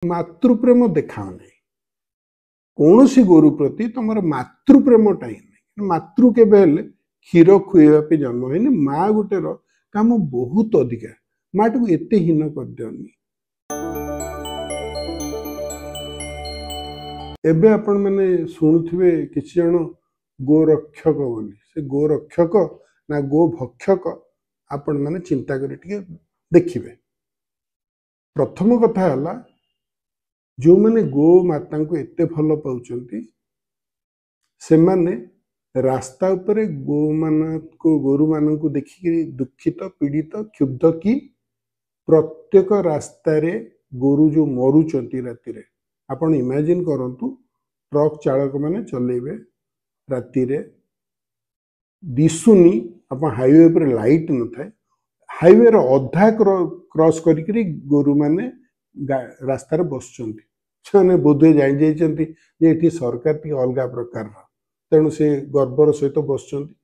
मातृप्रेम देखा नहीं कौन सी गोरु प्रति तुम मातृप्रेमटा ही नहीं। मातृ के क्षीर खुएबा जन्म है माँ गोटे काम बहुत अधिका माँ टा एत हीन कर दियनी। एबे आपण मैंने शुणुवे किसी जन गोरक्षक बोली से गोरक्षक ना गो भक्षक आपण मैंने चिंता कर देखिए। प्रथम कथा है जो मैंने गो माता को एते भल पाउचंती से माने रास्ता उपरे गोरु मान को देखिक दुखित पीड़ित क्षुब्ध कि प्रत्येक रास्तार गोरु जो मरुचंती राति रे आपण इमेजिन करंतु ट्रक चालक माने चलेबे राति रे दिसुनी आपण हाईवे पर लाइट न थाए हाईवे रो अधा क्रॉस करी गोरु माने रास्तार बसचंती से बोधे जाई सरकार टी अलग प्रकार तेणु से गर्वर सहित बसचंती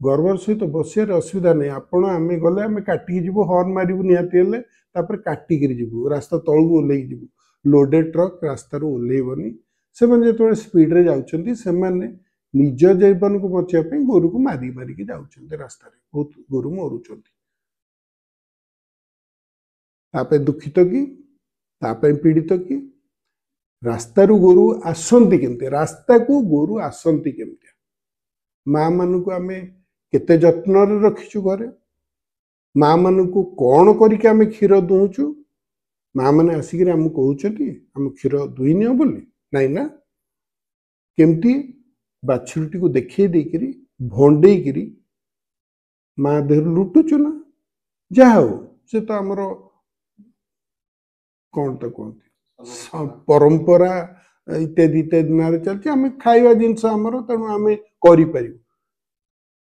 गर्वर सहित बसियार असुविधा नहीं। आपण आम गले आम काटिकी जीवु हॉर्न मारू निहाती काटिक जीवु रास्ता तलू ओल्ल जीवु लोडेड ट्रक रास्तार ओल्लैबनी से जो स्पीड रे जाउछंती से माने निज जीवन को बचाई गोरु को मारी मारिकी जाउछंती रास्ता बहुत गोरु मरुचंती तापे दुखित कि तापे पीड़ित कि रास्तारू गोरु आसंती केमते रास्ता को गोरु आसंती केमते माँ मान को आम केते जत्न रखीचु घरे माँ मान को कौन करके आम क्षीर दुचु माँ मैंने आसिक आम कहते आम क्षीर दुई नि बोली नाई ना केमती बाछुरी को देखे देकरी भंडेकरी माँ देह लुटुचु ना जहा हो से तो आमर कौन तो कहते परंपरा इत्यादि इत्यादि ना चलती आम खाइबा जिनस आमर तेणु आम कर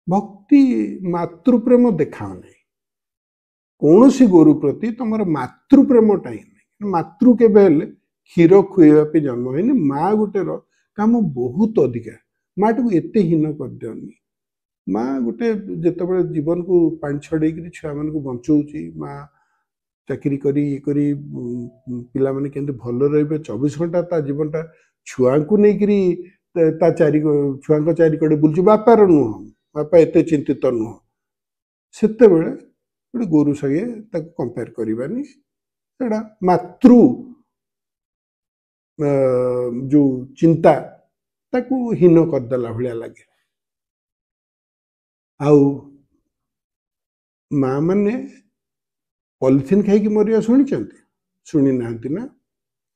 भक्ति मातृप्रेम देखा नहीं कौन सी गोरु प्रति तुम मातृप्रेमटा ही नहीं। मातृ के क्षीर खुएबा जन्म है माँ गोटे काम बहुत अधिका माँ टा एत हीन कर दियनी। माँ गोटे जिते जीवन को पानी छड़े छुआ मान को बचाऊँगी माँ चाकरी करी पिला माने केंते भल रहिबे 24 घंटा ता जीवनटा छुआ को नहीं ता छुआ चारिकड़े बुलूँ बापार नुह बापा एत चिंतित नुह सेते बेले गोटे गोरु संगे कंपेयर करवानी सेटा मातृ जो चिंता ताकू हीन करदेला भाया लगे। आउ माँ मैंने पॉलिथिन खाई मरिया शुणी ना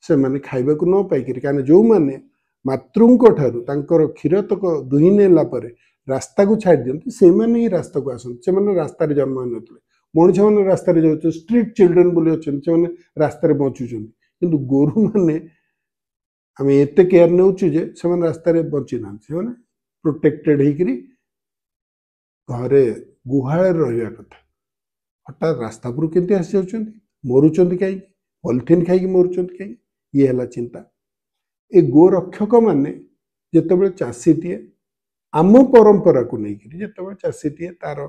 से माने खाइबा को न पाइक क्या जो मैंने मातृंक ठारू तांकर क्षीर तक दुही नेला रास्ता को छाड़ दियंती से माने ही रास्ता को आसंती से माने रास्ता रे जन्म नथिले मनुष्य मैंने रास्ता रे जाउछ स्ट्रीट चिल्ड्रेन बोली अछन से माने रास्ता रे बचुछन किंतु गोरु माने आम एते केयर नेउछु जे से माने रास्ता रे बची ना से माने प्रोटेक्टेड हेकरी घरे गुहाळे रहिया कथा हठात रास्ता पर केमती आसी जाउछंती मरुचंती कहीं पॉलिथिन खाई मरुचंती कहीं ये है चिंता। ए गोरक्षक माने जितेबाला चाषीटीए आम परंपरा को लेकिन जितेबाला चाषीटीए तार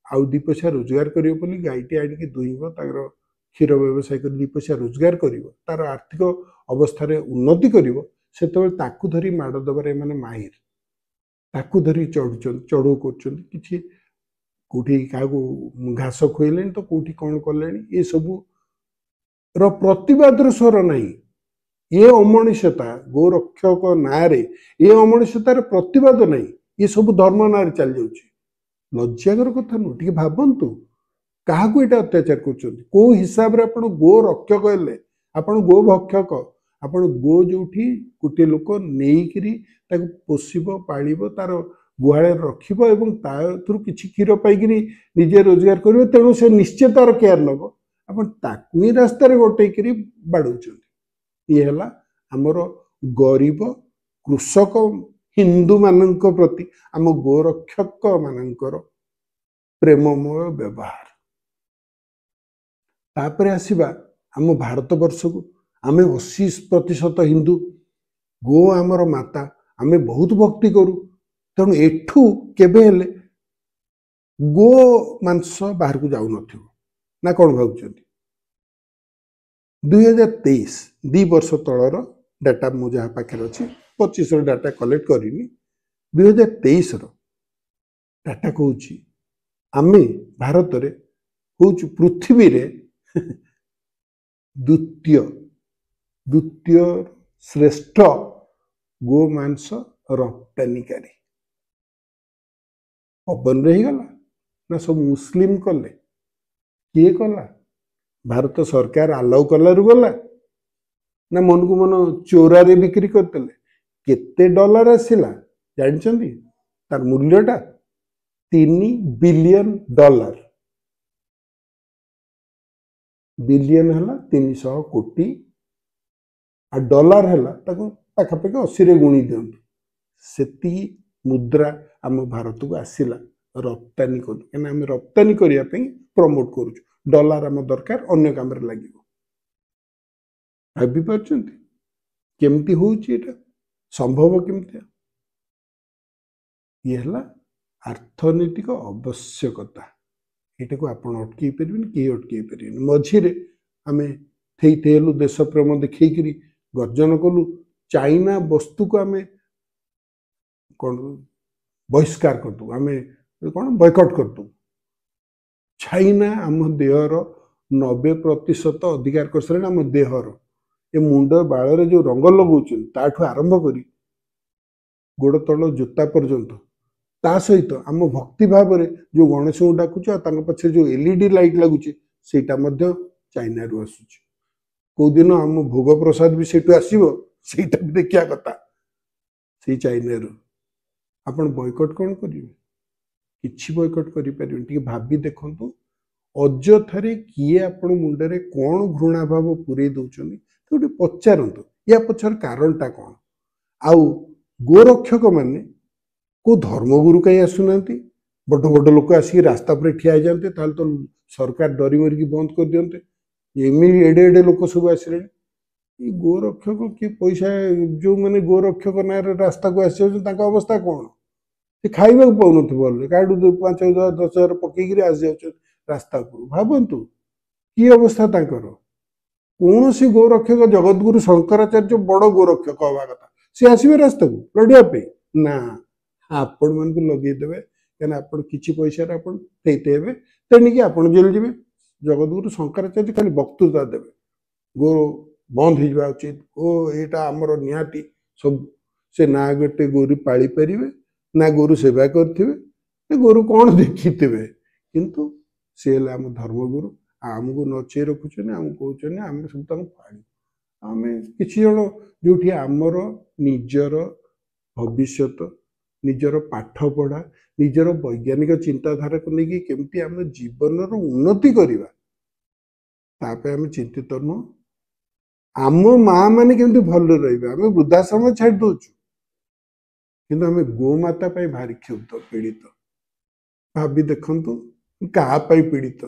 आउ दी पैसा रोजगार करियो बोली गाईटी आनिकी दुहिब तार क्षीर व्यवसाय कर दी पैसा रोजगार करियो तार आर्थिक अवस्था उन्नति करियो सेतेबाला ताकू धरी माड़ दबारे माने माहिर ताकू धरी चढ़ू कर किछि कोठी क्या घास खुएले तो कोठी कौन कले ये सब प्रतिवाद स्वर नहीं ये अमनुष्यता गोरक्षक नारे ये अमनुष्यतार प्रतिवाद नहीं ये सब धर्म नारे चल जाउछि लज्जार कथा नु टिके भाबंतु क्या अत्याचार कर को हिसाब रे आपण गो रक्षक हेले आपण गो भक्षक आपण गो जोठी गोटे लोक नेइकरी ताको पोषिबो पाळिबो तार गुहाळे रखिबो एवं ताथुर किछि क्षीर पाइकरी निजे रोजगार करिबो तेणु से निश्चय तार केयर नबो आपण ताकू ही रास्ता रे गोटेकरी बाडौचंती ये हला हमर गरीब कृषक हिंदू मानक प्रति आम गोरक्षक मानकर प्रेममय व्यवहार। तापरे आसीबा आम भारत वर्ष को आम 80% हिंदू गो आमर माता आम बहुत भक्ति करू तेणु एठू केबे हेले गो मांस बाहर को जाऊ नथिबो ना कौन भावुचंती। 2023 2 वर्ष तलर डाटा मो जहाँ पाखे अच्छी 25 डाटा कलेक्ट करनी 2023 डाटा कौन आम भारत में हूँ पृथ्वी रे द्वितीय द्वितीय श्रेष्ठ गोमांस रप्तानिकारी पवन रहीगला ना सब मुस्लिम कले किए कला भारत सरकार आलाउ कलारू गला ना मन को मन चोरारे बिक्री करते केते डॉलर आसिला जानते तार मूल्यटा $3 बिलियन बिलियन है 300 कोटी आ डॉलर है पाखापाखि 80 गुणी दिंतु से मुद्रा आम भारत को आसला रप्तानी कर कहीं आम रप्तानी करने प्रमोट करुँ डॉलर आम दरकार अन्य काम लगे भाभी केमती हूँ संभव केमती ये है अर्थनैतिक आवश्यकता यहाँ को आप अटकई पारे किए अटकई पारे मझे आम थेलु देश प्रेम देखी गर्जन कलु चाइना वस्तु को आम कौन बहिष्कार करदू आम कौन बॉयकॉट करदू चाइना आम देहर 90% अधिकार कर सारे आम देहर ये मुंड बाल जो रंग लगाऊँ ताठू आरंभ कर गोड़ तल जोता पर्यंत ता सहित आम भक्ति भाव में जो गणेश को डाकुच पछे जो एलईडी लाइट लगुच सेटा चाइना रु आसुच कौ दिन आम भोग प्रसाद भी से आसो सेटा भी देखा कथा से चाइना रु आपण बॉयकॉट कौन करेंगे किसी बॉयकॉट करें भाभी देखु अजथारे किए आपण मुंडे कौन घृणा भाव पूरे दौरान तो पचारतु या पछर कारणटा कौन आउ गोरक्षक माने को धर्मगुरु कहीं आसुना बड़ बड़ लोक आसिक रास्ता पर ठिया जाते तो सरकार डरी मरिकी बंद कर दियंते एडे एडे लोक सब आसिले गोरक्षक कि पैसा जो मैंने गोरक्षक ना रास्ता को आसी अवस्था कौन से खाइबा पाऊन कार्ड 5,000 10,000 पकईकि आसी जाऊँ रास्ता को भावतु कि अवस्था कौन सी गोरक्षक जगतगुरु शंकराचार्य बड़ गोरक्षक हवा कथा सी आसवे रास्ता को लड़ापे ना आपण मान को लगेदेवे क्या आप किसी पैसा हेबे तेणिकी आप जेल जी जगतगुरु शंकराचार्य खाली वक्तृता देवे गो बंद हो उचित ओ यहाँ आमर निहाती सब से ना गोटे गोरु पाली पारे ना गोरु सेवा करेंगे गोरु कौन देखी किंतु सी आम धर्मगुरु आमको नचे रखुचे आम कहते आम सब पाड़ी आम किसी जन जो आमर निजर भविष्यत निजर पाठ पढ़ा निजर वैज्ञानिक चिंताधारा को लेकिन केमती आम जीवन उन्नति करवा आम चिंतित नुह आम माँ मैंने केमती भल रहा वृद्धाश्रम छाड़ दौचु कि आम गोमाता भारी क्षुब्ध पीड़ित भाभी देखु क्या पीड़ित